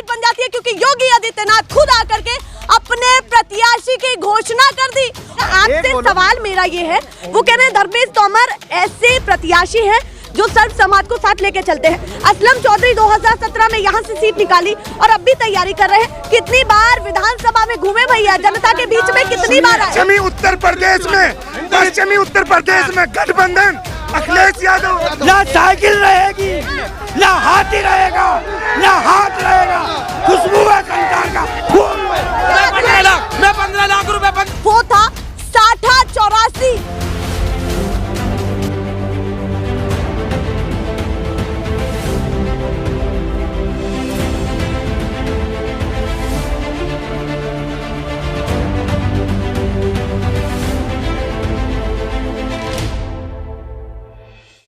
Seat बन जाती है, क्योंकि योगी आदित्यनाथ खुद आकर के अपने प्रत्याशी की घोषणा कर दी। आपसे सवाल मेरा ये है, वो कह रहे हैं धर्मेश तोमर ऐसे प्रत्याशी हैं जो सर्व समाज को साथ लेके चलते हैं। असलम चौधरी 2017 में यहाँ से सीट निकाली और अब भी तैयारी कर रहे हैं। कितनी बार विधानसभा में घूमे भैया, जनता के बीच में कितनी बार आए? पश्चिमी उत्तर प्रदेश में गठबंधन अखिलेश यादव। ना साइकिल रहेगी, ना हाथी रहेगा, ना हाथ रहेगा, खुशबू है कंटार का। मैं 15 लाख रुपए। वो था 60-84।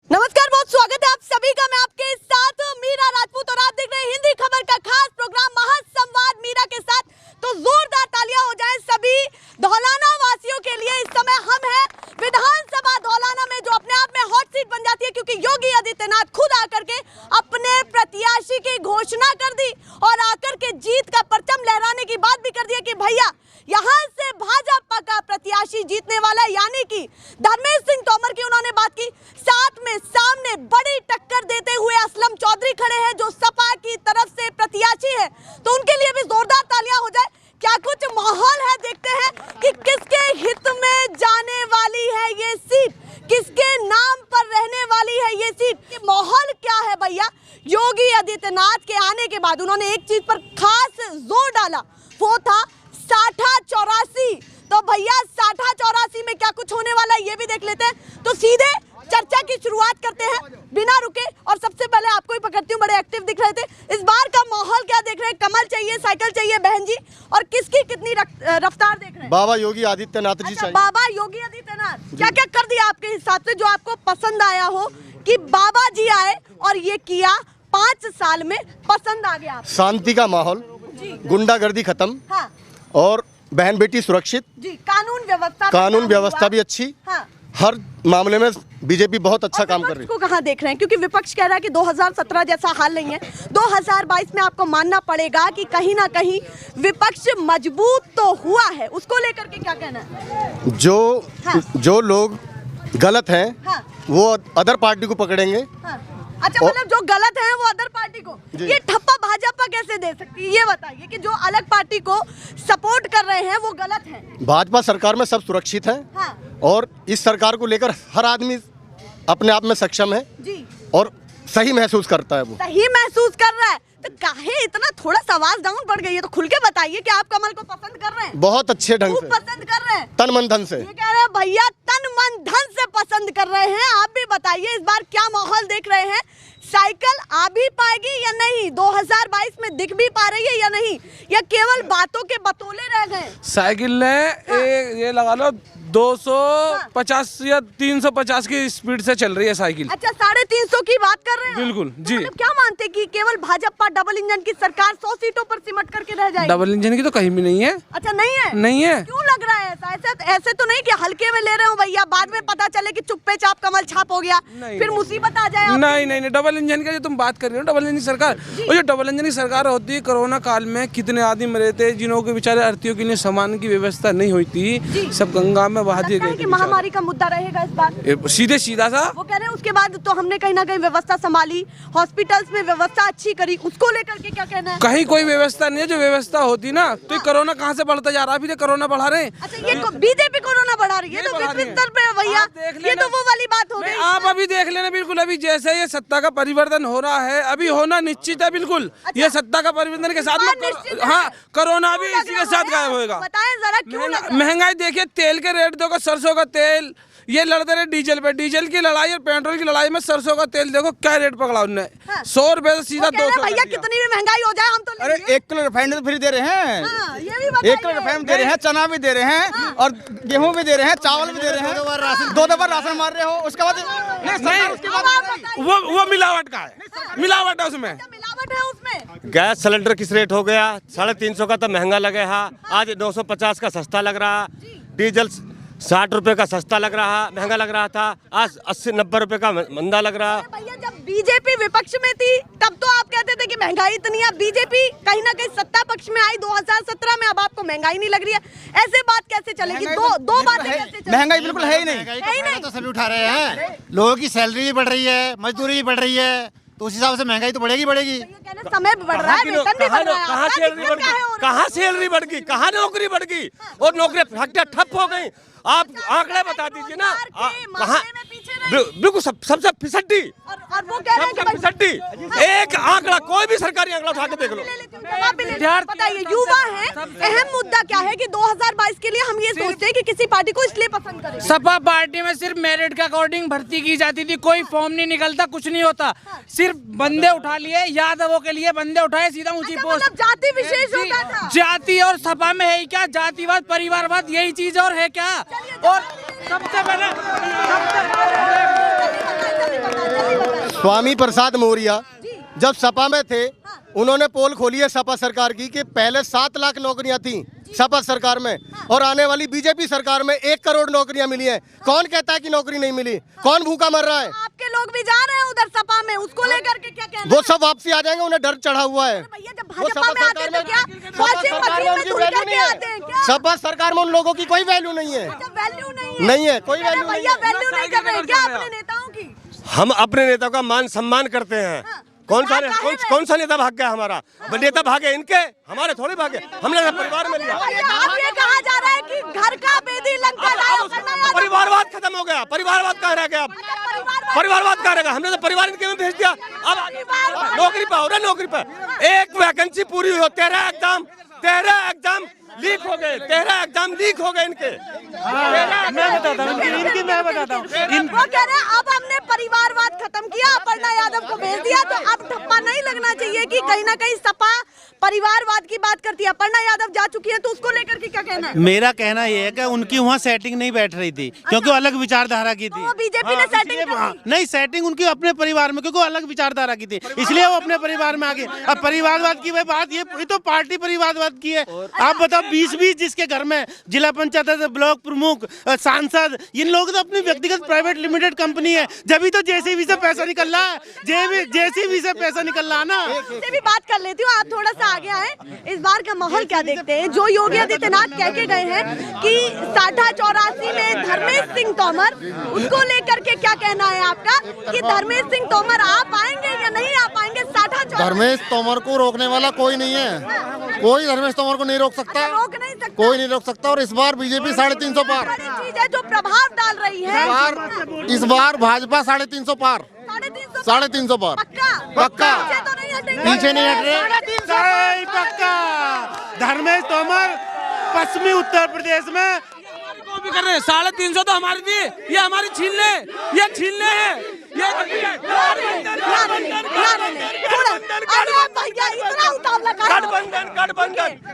नमस्कार, बहुत स्वागत है आप सभी का। मैं आपके साथ मीरा राजपूत और आप देख रहे हैं हिंदी खबर का खास प्रोग्राम महासंवाद मीरा के साथ। तो जोरदार तालियां हो जाएं सभी धौलाना वासियों के लिए। इस समय हम हैं विधानसभा धौलाना में, जो अपने आप में हॉट सीट बन जाती है, क्योंकि योगी आदित्यनाथ खुद आकर के अपने प्रत्याशी की घोषणा कर दी और आकर के जीत का परचम लहराने की बात भी कर दी कि भैया यहाँ से भाजपा का प्रत्याशी जीतने वाला, यानी कि धर्मेश सिंह तोमर की उन्होंने बात की। साथ में सामने बड़ी टक्कर देते हुए असलम चौधरी खड़े हैं जो सपा की तरफ से प्रत्याशी है, तो उनके लिए भी जोरदार तालियां हो जाए। क्या कुछ माहौल है, देखते हैं कि किसके हित में जाने वाली है ये सीट, किसके नाम पर रहने वाली है ये सीट। माहौल क्या है भैया? योगी आदित्यनाथ के आने के बाद उन्होंने एक चीज पर खास जोर डाला, वो था 60-84। तो भैया 60-84 में क्या कुछ होने वाला है ये भी देख लेते हैं। तो सीधे चर्चा की शुरुआत करते हैं बिना रुके, और सबसे पहले आपको ही पकड़ती हूँ, बड़े एक्टिव दिख रहे थे। इस बार का माहौल क्या देख रहे हैं? कमल चाहिए, साइकिल चाहिए बहन जी, और किसकी कितनी रफ्तार देख रहे हैं? बाबा योगी आदित्यनाथ जी चाहिए। बाबा योगी आदित्यनाथ क्या क्या कर दिया आपके हिसाब से जो आपको पसंद आया हो कि बाबा जी आए और ये किया 5 साल में पसंद आ गया? शांति का माहौल, गुंडागर्दी खत्म, हाँ और बहन बेटी सुरक्षित जी, कानून व्यवस्था भी अच्छी। हाँ। हर मामले में बीजेपी बहुत अच्छा काम कर रही है। को कहाँ देख रहे हैं? क्योंकि विपक्ष कह रहा है कि 2017 जैसा हाल नहीं है, 2022 में आपको मानना पड़ेगा कि कहीं ना कहीं विपक्ष मजबूत तो हुआ है। उसको लेकर के क्या कहना है? जो लोग गलत हैं, हाँ। वो अदर पार्टी को पकड़ेंगे। हाँ। अच्छा, मतलब जो गलत है वो अदर पार्टी को, ये ठप्पा भाजपा कैसे दे सकती है? ये बताइए कि जो अलग पार्टी को सपोर्ट कर रहे हैं वो गलत है। भाजपा सरकार में सब सुरक्षित है। हाँ। और इस सरकार को लेकर हर आदमी अपने आप में सक्षम है जी, और सही महसूस करता है। वो सही महसूस कर रहा है, तो काहे इतना थोड़ा सा आवाज डाउन बढ़ गई है? तो खुल के बताइए कि आप कमल को पसंद कर रहे हैं? बहुत अच्छे ढंग से पसंद कर रहे हैं, तन मन धन से। ये कह रहे हैं भैया तन मन धन से पसंद कर रहे हैं। आप भी बताइए इस बार क्या माहौल देख रहे हैं? साइकिल आ भी पाएगी या नहीं? 2022 में दिख भी पा रही है या नहीं, या केवल बातों के बतौले रह गए? साइकिल ने ये लगा लो 250 या 350 की स्पीड से चल रही है साइकिल। अच्छा, 350 की बात कर रहे हैं? बिल्कुल जी। मतलब क्या मानते कि केवल भाजपा डबल इंजन की सरकार 100 सीटों पर सिमट करके रह जाएगी? डबल इंजन की तो कहीं भी नहीं है। अच्छा, नहीं है? नहीं है। क्यों लग रहा है ऐसा? ऐसे तो नहीं कि हल्के में ले रहे हो भैया, बाद में पता चले कि चुप्पे चाप कमल छाप हो गया, फिर मुसीबत आ जाए। नहीं, डबल इंजन का जो तुम बात कर रहे हो, डबल इंजन की सरकार, और जो डबल इंजन की सरकार होती है, कोरोना काल में कितने आदमी मरे थे जिन्हों के बेचारे आरतियों के लिए सामान की व्यवस्था नहीं हुई थी, सब गंगा में बहा दिए गए। महामारी का मुद्दा रहेगा इस बार सीधा सा। वो कह रहे हैं उसके बाद तो हमने कहीं ना कहीं व्यवस्था संभाली, हॉस्पिटल्स में व्यवस्था अच्छी करी, उसको लेकर के क्या कहना है? कहीं कोई व्यवस्था नहीं है। जो व्यवस्था होती ना, तो कोरोना कहाँ से बढ़ता जा रहा है? अभी तो कोरोना बढ़ा रहे हैं। अच्छा, ये बीजेपी कोरोना बढ़ा रही है, तो विश्व स्तर पे भैया ये तो वो वाली बात हो गई। आप अभी देख लेना, बिल्कुल अभी जैसे ये सत्ता का परिवर्तन हो रहा है, अभी होना निश्चित है बिल्कुल। ये सत्ता का परिवर्तन के साथ में हाँ, कोरोना भी इसी के साथ गायब होगा। बताएं जरा क्यों? महंगाई देखिए, तेल के रेट देखो, सरसों का तेल ये लड़ते रहे डीजल पे, डीजल की लड़ाई और पेट्रोल की लड़ाई में सरसों का तेल देखो क्या रेट पकड़ा उन्होंने। 100 रुपए से सीधा 200। भैया कितनी भी महंगाई हो जाए हम तो अरे 1 किलो रिफाइंड फ्री दे रहे हैं। हाँ, ये भी 1 किलो रिफाइंड दे रहे हैं, चना भी दे रहे हैं, और गेहूं भी दे रहे हैं, चावल भी दे रहे हैं, 2 दफा राशन मार रहे हो। उसके बाद वो मिलावट का है, मिलावट है उसमें, मिलावट है उसमें। गैस सिलेंडर किस रेट हो गया? 350 का तो महंगा लगे है, आज 250 का सस्ता लग रहा। डीजल 60 रुपए का सस्ता लग रहा, महंगा लग रहा था, आज 80-90 रुपए का मंदा लग रहा। भैया जब बीजेपी विपक्ष में थी तब तो आप कहते थे कि महंगाई इतनी है, बीजेपी कहीं ना कहीं सत्ता पक्ष में आई 2017 में, अब आपको महंगाई नहीं लग रही है, ऐसे बात कैसे चलेगी? दो बातें कैसे चलेगी? महंगाई बिल्कुल है ही नहीं। नहीं। तो सभी उठा रहे हैं, लोगों की सैलरी भी बढ़ रही है, मजदूरी भी बढ़ रही है, तो उस हिसाब से महंगाई तो बढ़ेगी। ये कहना समय भी बढ़ रहा है, वेतन भी बढ़ रहा है, कहाँ सैलरी बढ़ गई, कहाँ सैलरी बढ़ गई, कहाँ नौकरी बढ़ गई, और नौकरी फैक्ट्रियाँ ठप हो गई। आप आंकड़े बता दीजिए ना, कहाँ बिल्कुल सबसे फिसड्डी, और वो कह रहे हैं कि फिसड्डी एक आंकड़ा, कोई भी सरकारी आंकड़ा उठा के देख लो। बताइए, युवा है, अहम मुद्दा क्या है कि 2022 के लिए हम ये सोचते हैं कि किसी पार्टी को इसलिए पसंद करें। सपा पार्टी में सिर्फ मेरिट के अकॉर्डिंग भर्ती की जाती थी, कोई फॉर्म नहीं निकलता, कुछ नहीं होता, सिर्फ बंदे उठा लिए, यादवों के लिए बंदे उठाए, सीधा ऊंची पोस्ट। मतलब जाति विशेष होता था। जाति और सपा में है क्या? जातिवाद परिवारवाद यही चीज और है क्या? और सबसे पहले स्वामी प्रसाद मौर्य जब सपा में थे, उन्होंने पोल खोली है सपा सरकार की कि पहले 7 लाख नौकरियां थी सपा सरकार में, और आने वाली बीजेपी सरकार में 1 करोड़ नौकरियां मिली हैं। कौन कहता है कि नौकरी नहीं मिली? कौन भूखा मर रहा है? आपके लोग भी जा रहे हैं उधर सपा में, उसको लेकर के क्या कहना? वो सब वापसी आ जाएंगे, उन्हें डर चढ़ा हुआ है। भैया जब भाजपा में आते हैं तो क्या वॉशिंग मशीन में धुल करके आते हैं क्या? सपा सरकार में उन लोगों की कोई वैल्यू नहीं है, वैल्यू नहीं नहीं है, कोई वैल्यू नहीं भैया है। वैल्यू नहीं कर रहे क्या अपने नेताओं की? हम अपने नेता का मान सम्मान करते हैं। कौन सा नेता भाग गया हमारा? नेता भागे इनके, हमारे थोड़े भागे, हमने परिवार में लिया। अब ये कहा जा रहा है कि घर का बेदी लंका लाया करना याद। परिवारवाद खत्म हो गया, परिवारवाद कहाँ रह गया? अब परिवारवाद कहाँ रह गया? हमने तो परिवार इनके में भेज दिया। अब नौकरी पाओ ना, नौकरी पर एक वैकेंसी पूरी हुई हो, 13 एग्जाम लीक हो गए, 13 एग्जाम लीक हो गए इनके। मैं बताता हूँ, वो कह रहे हैं अब हमने परिवारवाद खत्म किया, अपर्णा यादव को भेज दिया, तो अब ठप्पा नहीं लगना चाहिए कि कहीं ना कहीं सपा परिवारवाद की बात करती है। अपर्णा यादव जा चुकी है, तो उसको लेकर के क्या कहना है? मेरा कहना यह है कि उनकी वहाँ सेटिंग नहीं बैठ रही थी, क्योंकि वो अलग विचारधारा की थी। तो बीजेपी ने सेटिंग नहीं, सेटिंग उनकी अपने परिवार में, क्योंकि वो अलग विचारधारा की थी, इसलिए वो अपने परिवार में आ गए। अब परिवारवाद की बात, ये तो पार्टी परिवारवाद की है। आप बताओ, 20-20 जिसके घर में जिला पंचायत, ब्लॉक प्रमुख, सांसद, इन लोगों तो अपनी व्यक्तिगत प्राइवेट लिमिटेड कंपनी है, जब तो जेसीबी से पैसा निकल रहा है, जेसीबी से पैसा निकल रहा है ना। से भी बात कर लेती हूँ, आप थोड़ा सा आगे आए। इस बार का माहौल क्या देखते हैं? जो योगी आदित्यनाथ कह के गए हैं कि 84 में धर्मेश सिंह तोमर, उसको लेकर के क्या कहना है आपका कि धर्मेश सिंह तोमर आ पाएंगे या नहीं आ पाएंगे? 84 धर्मेश तोमर को रोकने वाला कोई नहीं है, कोई धर्मेश तोमर को नहीं रोक सकता, रोक नहीं सकता, कोई नहीं रोक सकता। और इस बार बीजेपी 350 पार, चीज है जो प्रभाव डाल रही है। इस बार भाजपा 350 पार, 350 पार पक्का, पीछे नहीं हट रहे। पक्का धर्मेश तोमर पश्चिमी उत्तर प्रदेश में भी कर रहे हैं। 350 तो हमारी थी, ये हमारी छीनने है,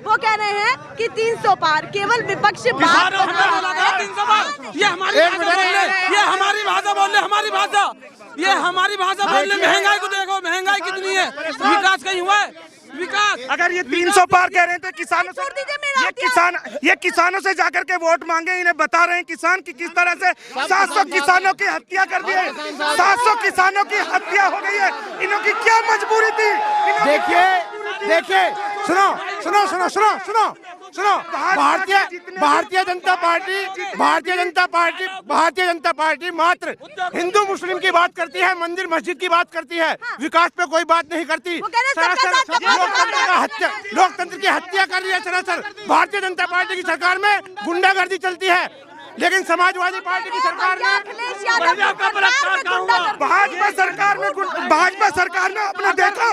वो कह रहे हैं कि 300 पार, केवल विपक्ष ये हमारी भाषा बोल रहे, हमारी भाषा बोल रहे। महंगाई को देखो, महंगाई कितनी है, विकास कहीं हुआ है? विकास अगर ये 300 पार कह रहे हैं तो किसानों से, ये किसानों से जाकर के वोट मांगे, इन्हें बता रहे हैं किसान की किस तरह से 700 किसानों की हत्या कर दी है, 700 किसानों की हत्या हो गई है। इन्हों की क्या मजबूरी थी? देखिए, सुनो, भारतीय जनता पार्टी मात्र हिंदू मुस्लिम की बात करती है, मंदिर मस्जिद की बात करती है, विकास पे कोई बात नहीं करती। लोकतंत्र की हत्या कर रही है सरासर। भारतीय जनता पार्टी की सरकार में गुंडागर्दी चलती है, लेकिन समाजवादी पार्टी की सरकार में, भाजपा सरकार ने आपने देखा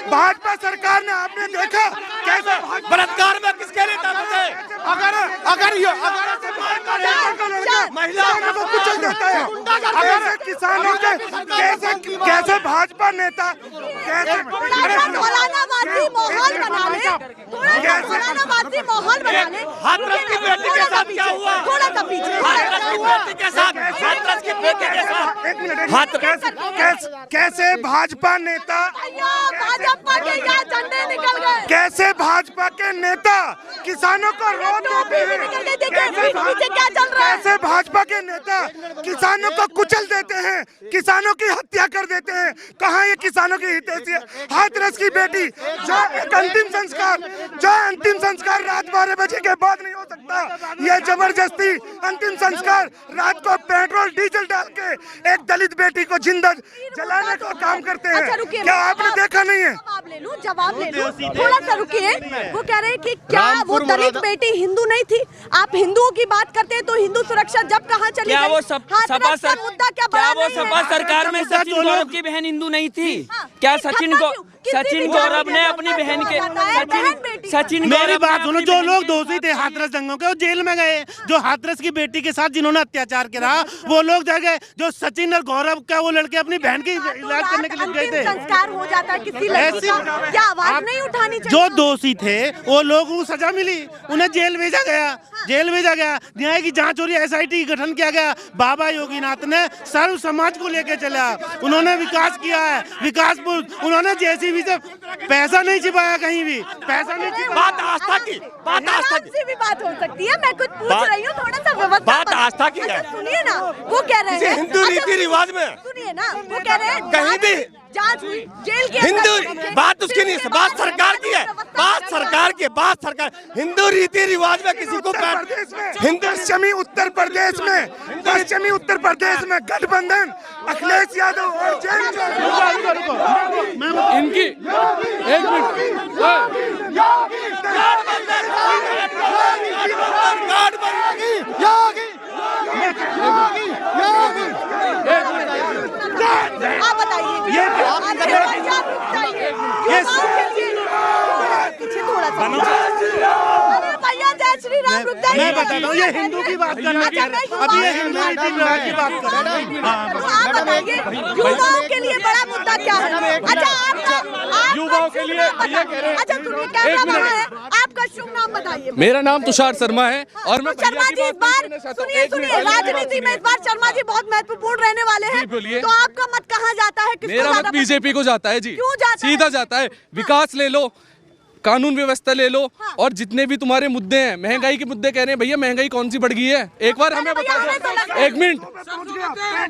भाजपा सरकार ने आपने देखा कैसे बलात्कार में किसके लिए ताकत है? अगर महिलाओं को कुचल देता है, अगर किसानों के कैसे भाजपा नेता कैसे दौलानावासी माहौल बना ले, थोड़ा सा दौलानावासी माहौल बना ले। हाथरस की बेटी के साथ क्या हुआ? थोड़ा सा पीछे, हाथरस की बेटी के साथ, हाथरस की बेटी के साथ, एक मिनट, कैसे भाजपा नेता, भाजपा के यहाँ झंडे निकल गए, कैसे भाजपा के नेता किसानों को रोक देते हैं, पीछे क्या चल रहा है? कैसे भाजपा के नेता किसानों को कुचल देते हैं, किसानों की हत्या कर देते हैं। कहाँ ये किसानों की हितैषी? हाथरस की बेटी जो एक अंतिम संस्कार रात 12 बजे के बाद नहीं हो सकता। ये जबरदस्ती अंतिम संस्कार रात को पेट्रोल डीजल डाल के एक दलित बेटी को जिंदा जलाने का काम करते हैं। अच्छा, रुकिए, क्या आपने देखा नहीं है? जवाब ले लूं, थोड़ा सा रुकिए। वो कह रहे हैं कि क्या वो दलित बेटी हिंदू नहीं थी? आप हिंदुओं की बात करते हैं तो हिंदू सुरक्षा जब कहाँ चली क्या गई? वो सपा मुद्दा क्या क्या वो बड़ा नहीं सपा है? सरकार में सचिन गौरव की बहन हिंदू नहीं थी? क्या सचिन गौरव ने अपनी बहन के सचिन मेरी बात सुनो, जो लोग दोषी थे हाथरस दंगों के वो जेल में गए। जो हाथरस की बेटी के साथ जिन्होंने अत्याचार करा वो लोग जगह, जो सचिन और गौरव का वो लड़के अपनी बहन की इलाज करने के लिए गए थे। संस्कार हो जाता है किसी लड़की का, क्या आवाज नहीं उठानी चाहिए? जो दोषी थे वो लोगों को सजा मिली, उन्हें जेल भेजा गया, न्याय की जांच हो रही, SIT गठन किया गया। बाबा योगीनाथ ने सर्व समाज को लेकर चला, उन्होंने विकास किया है, उन्होंने JCB से पैसा नहीं छिपाया, कहीं भी पैसा नहीं छिपाया। बात आस्था की, बात आस्था की, आपसे भी बात हो सकती है, मैं कुछ पूछ रही हूँ, थोड़ा सा व्यवस्था बात आस्था की है। सुनिए ना, वो कह रहे हैं हिंदू रीति रिवाज में सुनिए ना, वो कह रहे हैं कहीं भी जांच हुई, जेल के हिंदू बात उसकी नहीं, बात सरकार की है, बात सरकार की, बात सरकार। हिंदू रीति रिवाज में किसी को पश्चिमी उत्तर प्रदेश में गठबंधन अखिलेश यादव और इनकी एक आप बताइए, पीछे थोड़ा सा भैया, जय श्री राम, रुक जाइए। मैं बताता हूँ, ये हिंदू की बात करना चाहिए, अभी ये हिंदू रीति रिवाज की बात कर रहे हैं। आप बताइए, युवाओं के लिए बड़ा मुद्दा क्या है? अच्छा, आपका युवाओं के लिए अच्छा सुनिए, कैमरा वहाँ है, आपका शुभ नाम बताइए। मेरा नाम तुषार शर्मा है और मैं शर्मा जी, इस बार सुनिए, राजनीति में इस बार शर्मा जी बहुत महत्वपूर्ण रहने वाले हैं, तो आपका मत कहाँ जाता है? मेरा मत बीजेपी को जाता है जी, क्यों जाता है? सीधा जाता है। विकास ले लो, कानून व्यवस्था ले लो, और जितने भी तुम्हारे मुद्दे हैं, महंगाई के मुद्दे कह रहे हैं, भैया महंगाई कौन सी बढ़ गई है? एक बार हमें बता दो, एक मिनट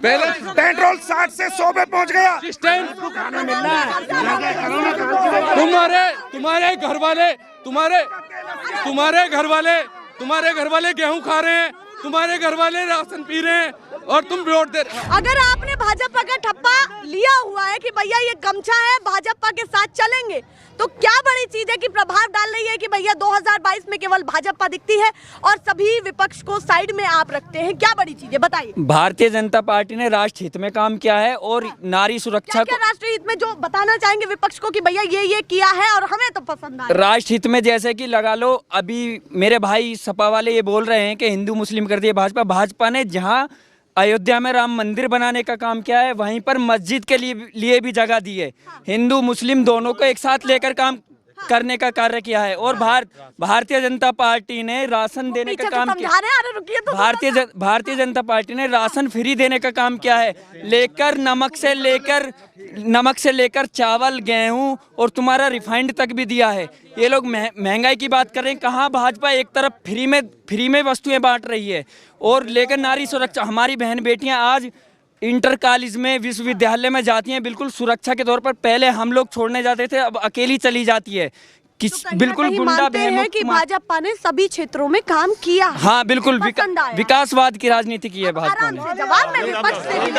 पहले पेट्रोल 60 से 100 पे पहुंच गया। तुम्हारे घर वाले गेहूं खा रहे हैं, तुम्हारे घर वाले राशन पी रहे हैं, और तुम वोट दे रहे। अगर आपने भाजपा का ठप्पा लिया हुआ है कि भैया ये गमछा है, भाजपा के साथ चलेंगे, तो क्या बड़ी चीज है कि प्रभाव डाल रही है कि भैया 2022 में केवल भाजपा दिखती है और सभी विपक्ष को साइड में आप रखते हैं? क्या बड़ी चीज है, बताइए। भारतीय जनता पार्टी ने राष्ट्र हित में काम किया है और नारी सुरक्षा क्या राष्ट्रीय हित में जो बताना चाहेंगे विपक्ष को कि भैया ये किया है और हमें तो पसंद आया? राष्ट्र हित में जैसे कि लगा लो, अभी मेरे भाई सपा वाले ये बोल रहे हैं कि हिंदू मुस्लिम कर दिए भाजपा ने जहां अयोध्या में राम मंदिर बनाने का काम किया है, वहीं पर मस्जिद के लिए भी जगह दी है। हिंदू मुस्लिम दोनों को एक साथ लेकर काम करने का कार्य किया है। और भारतीय जनता पार्टी ने राशन देने का काम किया। भारतीय जनता पार्टी ने राशन फ्री देने का काम किया है, नमक से लेकर चावल, गेहूं और तुम्हारा रिफाइंड तक भी दिया है। ये लोग महंगाई की बात कर रहे हैं, कहाँ भाजपा एक तरफ फ्री में वस्तुएं बांट रही है, और लेकर नारी सुरक्षा, हमारी बहन बेटियां आज इंटर कॉलेज में, विश्वविद्यालय में जाती हैं, बिल्कुल सुरक्षा के तौर पर। पहले हम लोग छोड़ने जाते थे, अब अकेली चली जाती है। बिल्कुल गुंडा बहनों कि भाजपा ने सभी क्षेत्रों में काम किया। हाँ बिल्कुल, विकासवाद की राजनीति की है भाजपा ने। जवाब में विपक्ष से भी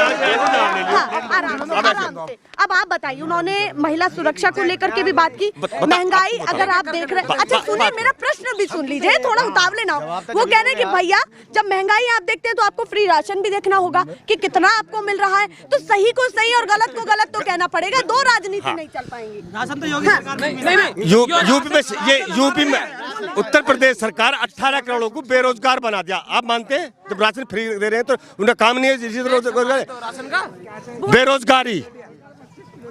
आराम से। अब आप बताइए, उन्होंने महिला सुरक्षा को लेकर के भी बात की, महंगाई अगर आप देख रहे हैं। अच्छा सुनिए, मेरा प्रश्न भी सुन लीजिए, थोड़ा उतावले ना हो। वो कह रहे हैं कि भैया जब महंगाई आप देखते हैं तो आपको फ्री राशन भी देखना होगा कि कितना आपको मिल रहा है, तो सही को सही और गलत को गलत तो कहना पड़ेगा। दो राजनीति नहीं चल पाएंगी। राशन तो योगी यूपी में उत्तर प्रदेश सरकार 18 करोड़ को बेरोजगार बना दिया। आप मानते हैं जब राशन फ्री दे रहे हैं तो उनका काम नहीं है? बेरोजगारी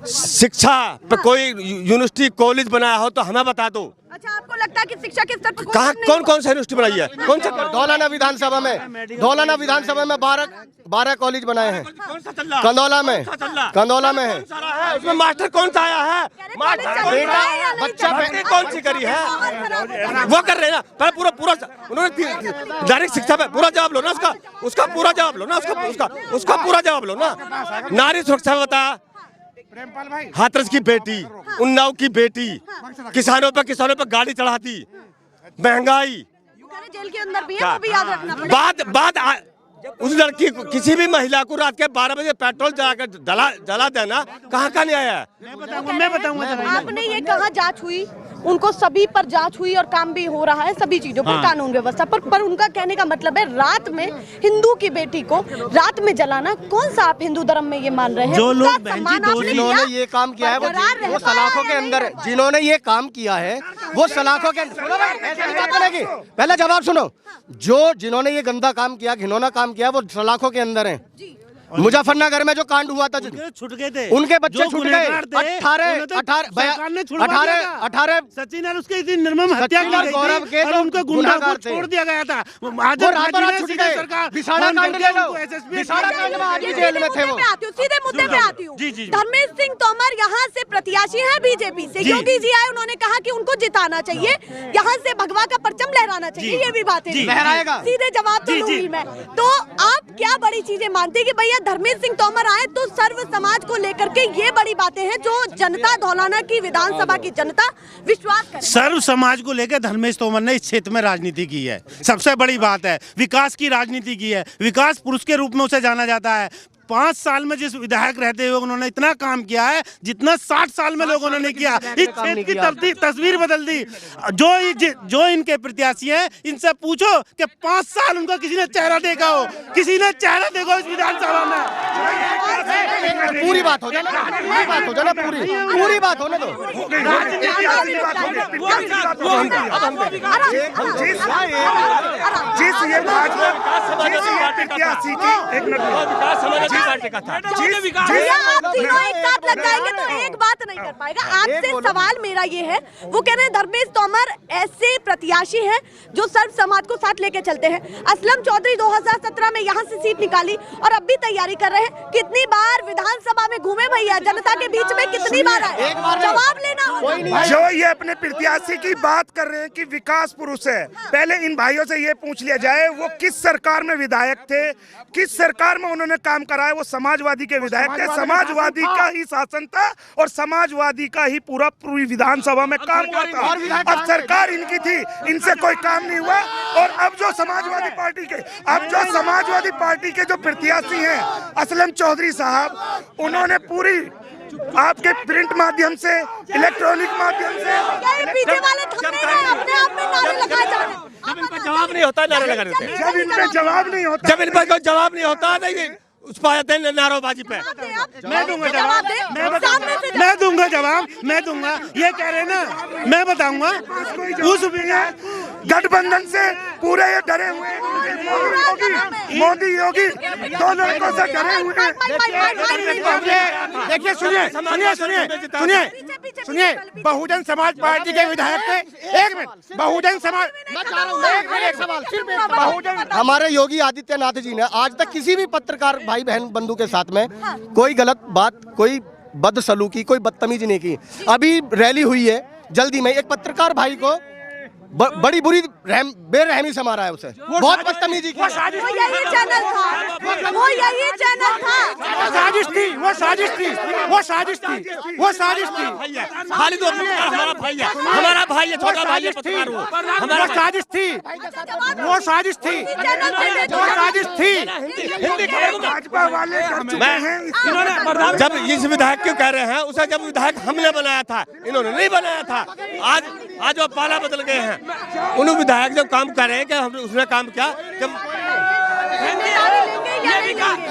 शिक्षा पे कोई यूनिवर्सिटी कॉलेज बनाया हो तो हमें बता दो। अच्छा, आपको लगता है कि शिक्षा के स्तर पर कहाँ कौन सा यूनिवर्सिटी बनाई है? कौन सा? धौलाना विधानसभा में 12 कॉलेज बनाए हैं। कंदौला में है। उसमें मास्टर कौन सा आया है? बच्चा कौन सी करी है? वो कर रहे हैं ना। पहले पूरा उन्होंने डायरेक्ट शिक्षा पे पूरा जवाब लो ना, उसका पूरा जवाब लो ना, उसका पूरा जवाब लो ना। नारी सुरक्षा बता, हाथरस की बेटी, उन्नाव की बेटी, किसानों पे गाड़ी चढ़ाती, महंगाई, जेल के अंदर भी है, वो भी याद रखना पड़ेगा। बात उस लड़की को, किसी भी महिला को रात के 12 बजे पेट्रोल जलाकर जला देना कहाँ का न्याय है? मैं बताऊंगा। आपने ये कहा जांच हुई, उनको सभी पर जांच हुई और काम भी हो रहा है सभी चीजों पर, कानून व्यवस्था पर उनका कहने का मतलब है रात में हिंदू की बेटी को रात में जलाना, कौन सा आप हिंदू धर्म में ये मान रहे हैं? जो लोग जिन्होंने ये काम किया है वो सलाखों के अंदर, जिन्होंने ये काम किया है वो सलाखों के अंदर। पहले जवाब सुनो। जिन्होंने ये गंदा काम किया, घिनौना काम किया, वो सलाखों के अंदर हैं। मुजफ्फरनगर में जो कांड हुआ था, छूट गए थे, उनके बच्चे छूट गए। 18 सचिन और उसके इतनी निर्मम हत्या की गई थी और उनको गुंडा को छोड़ दिया गया था। आज सीधे मुद्दे पे आती हूँ। धर्मेंद्र सिंह तोमर यहाँ से प्रत्याशी है बीजेपी से, योगी जी आए, उन्होंने कहा कि उनको जिताना चाहिए, यहाँ से भगवा का परचम लहराना चाहिए, ये भी बात है। सीधे जवाब तो लूंगी मैं। तो आप क्या बड़ी चीजें मानते हैं कि भैया धर्मेंद्र सिंह तोमर आए तो सर्व समाज को लेकर के ये बड़ी बातें हैं जो जनता, धौलाना की विधानसभा की जनता विश्वास करे? सर्व समाज को लेकर धर्मेंद्र तोमर ने इस क्षेत्र में राजनीति की है, सबसे बड़ी बात है। विकास की राजनीति की है, विकास पुरुष के रूप में उसे जाना जाता है। 5 साल में जिस विधायक रहते हुए उन्होंने इतना काम किया है जितना 60 साल में लोगों ने किया। इस क्षेत्र की तस्वीर बदल दी। जो इनके प्रत्याशी हैं, इनसे पूछो कि 5 साल उनको किसी ने चेहरा देखा हो, किसी ने चेहरा देखा हो इस विधानसभा में। पूरी बात हो जाए ना, पूरी बात होने दो। आप तीनों एक साथ लग जाएंगे तो एक बात नहीं कर पाएगा। आपसे सवाल मेरा ये है, वो कह रहे हैं धर्मेंद्र तोमर ऐसे प्रत्याशी हैं जो सर्व समाज को साथ लेके चलते हैं। असलम चौधरी 2017 में यहाँ से सीट निकाली और अब भी तैयारी कर रहे हैं। कितनी बार विधानसभा में घूमे भैया, जनता के बीच में कितनी बार आए? जवाब लेना। जो ये अपने प्रत्याशी की बात कर रहे हैं कि विकास पुरुष है, पहले इन भाइयों से ये पूछ लिया जाए वो किस सरकार में विधायक थे, किस सरकार में उन्होंने काम करा है? वो समाजवादी के विधायक थे, समाजवादी का ही शासन था और समाजवादी का ही पूरी विधानसभा में काम हुआ था। अब सरकार इनकी थी, इनसे कोई काम नहीं हुआ। और अब जो समाजवादी पार्टी के जो प्रत्याशी हैं असलम चौधरी साहब, उन्होंने पूरी आपके प्रिंट माध्यम से, इलेक्ट्रॉनिक माध्यम से, पीछे वाले थमने हैं, अपने आप में नारे लगाए जा रहे हैं। जब इन पर जवाब नहीं होता नारे लगा देते हैं। जब इन पे जवाब नहीं होता, जब इन पर कोई जवाब नहीं होता नहीं उस पर आते हैं नारोबाजी पे। मैं दूंगा जवाब, मैं दूंगा। ये कह रहे हैं ना, मैं बताऊंगा। उस गठबंधन से पूरे ये डरे हुए हैं, मोदी योगी दो लड़कों से डरे हुए हैं। देखिए, सुनिए, बहुजन समाज पार्टी के विधायक थे। एक मिनट, बहुजन समाज, एक सवाल, हमारे योगी आदित्यनाथ जी ने आज तक किसी भी पत्रकार भाई बहन बंधु के साथ में कोई गलत बात, कोई बदसलूकी, कोई बदतमीजी नहीं की। अभी रैली हुई है, जल्दी में एक पत्रकार भाई को बड़ी बुरी बेरहमी से मारा है उसे, बहुत बदतमीजी की। वो यही चैनल था, वो साजिश थी। खाली दो हमारा भाई है, छोटा भाई है, पत्रकार वो हमारा साजिश थी। भाजपा वाले कर चुके हैं। जब इस विधायक क्यों कह रहे हैं, उसे जब विधायक हमने बनाया था, इन्होंने नहीं बनाया था। आज वो पाला बदल गए हैं। उन विधायक जब काम कर रहे हैं कि हम उसने काम किया, जब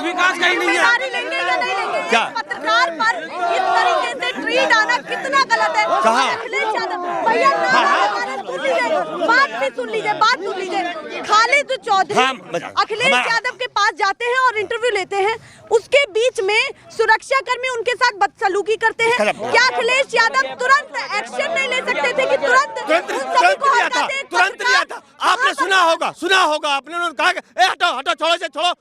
विकास कहीं नहीं है क्या? पत्रकार पर इस तरीके से ट्वीट आना कितना गलत है। कहाँ? अखिलेश यादव भैया, बात सुन लीजिए। खालिद चौधरी अखिलेश यादव के पास पास जाते हैं और इंटरव्यू लेते हैं, उसके बीच में सुरक्षा कर्मी उनके साथ बदसलूकी करते हैं। क्या अखिलेश यादव तुरंत एक्शन नहीं ले सकते थे कि तुरंत नहीं आता? आपने सुना होगा आपने, उन्होंने कहा कि हटो छोड़ो से छोड़ो,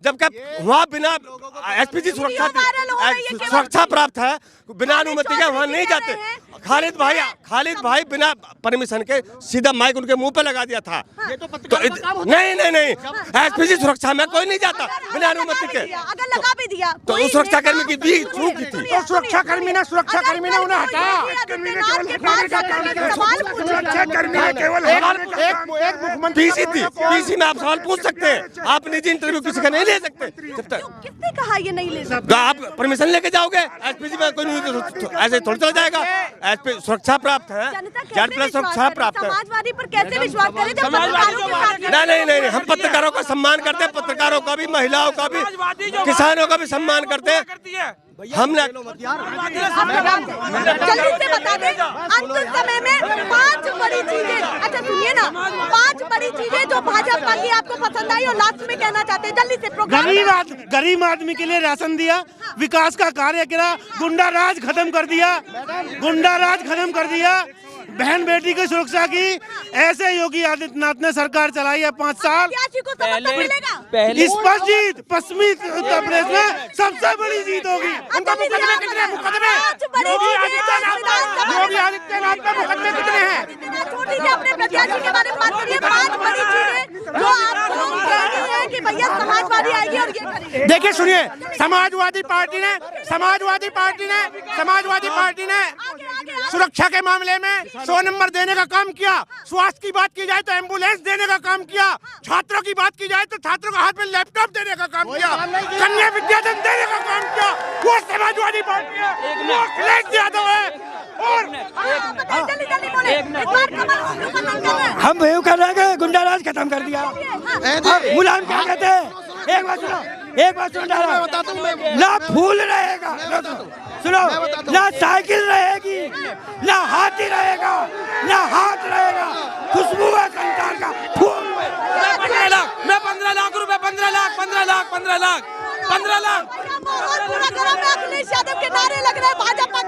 जबकि वहाँ बिना एसपीजी सुरक्षा प्राप्त है, बिना अनुमति के वहाँ नहीं जाते। खालिद भाई बिना परमिशन के सीधा माइक उनके मुंह पे लगा दिया था। तो नहीं एसपीजी सुरक्षा में कोई नहीं जाता बिना अनुमति के। अगर लगा भी दिया तो उस सुरक्षा कर्मी की भी चूक थी। तो सुरक्षा कर्मी ने उन्हें हटाया। सुरक्षा कर्मी ने केवल एक मुख्यमंत्री पीसी में आप सवाल पूछ सकते हैं, आप निजी इंटरव्यू किसी का नहीं ले सकते। जब तक किसने कहा ये नहीं ले सकते? आप परमिशन लेके जाओगे, एसपीजी में कोई नहीं, ऐसे थोड़ी चला जाएगा। एसपी सुरक्षा प्राप्त है, जेड प्लस सुरक्षा प्राप्त है। समाजवादी पर कैसे विश्वास करें जब पत्रकारों के साथ नहीं, हम पत्रकारों का सम्मान करते हैं, पत्रकारों का भी, महिलाओं का भी, किसानों का भी सम्मान करते हैं। हमने जल्दी से बता दें, अंतिम समय में 5 बड़ी चीजें, अच्छा सुनिए ना, 5 बड़ी चीजें जो भाजपा की आपको पसंद आई और लास्ट में कहना चाहते हैं, जल्दी से प्रोग्राम। गरीब आदमी के लिए राशन दिया, विकास का कार्य किया, गुंडा राज खत्म कर दिया, बहन बेटी की सुरक्षा की। ऐसे योगी आदित्यनाथ ने सरकार चलाई है 5 साल। पहले स्पष्ट जीत, पश्चिमी उत्तर प्रदेश में सबसे बड़ी जीत होगी। उनका मुकदमे कितने योगी आदित्यनाथ का मुकदमे कितने हैं? अपने प्रत्याशी के बारे में बात करिए। 5 बड़ी चीजें जो आपको कहनी है कि भैया समाजवादी आएगी और ये करेगी। देखिए सुनिए, समाजवादी पार्टी ने सुरक्षा के मामले में 100 नंबर देने का काम किया। स्वास्थ्य की बात की जाए तो एम्बुलेंस देने का काम किया। छात्रों की बात की जाए तो छात्रों के हाथ में लैपटॉप देने का काम किया। कन्या विद्याधन देने का काम किया। वो समाजवादी पार्टी है, वो अखिलेश यादव है। और हम वही कर रहे हैं, गुंडा राज खत्म कर दिया। मुलायम क्या कहते हैं? एक बात सुनो ना, फूल रहेगा, सुनो ना, साइकिल रहेगी, ना हाथी रहेगा, ना हाथ रहेगा, खुशबू है संसार का फूल। मैं 15 लाख रुपए, 15 लाख। अखिलेश यादव के नारे लग रहे हैं भाजपा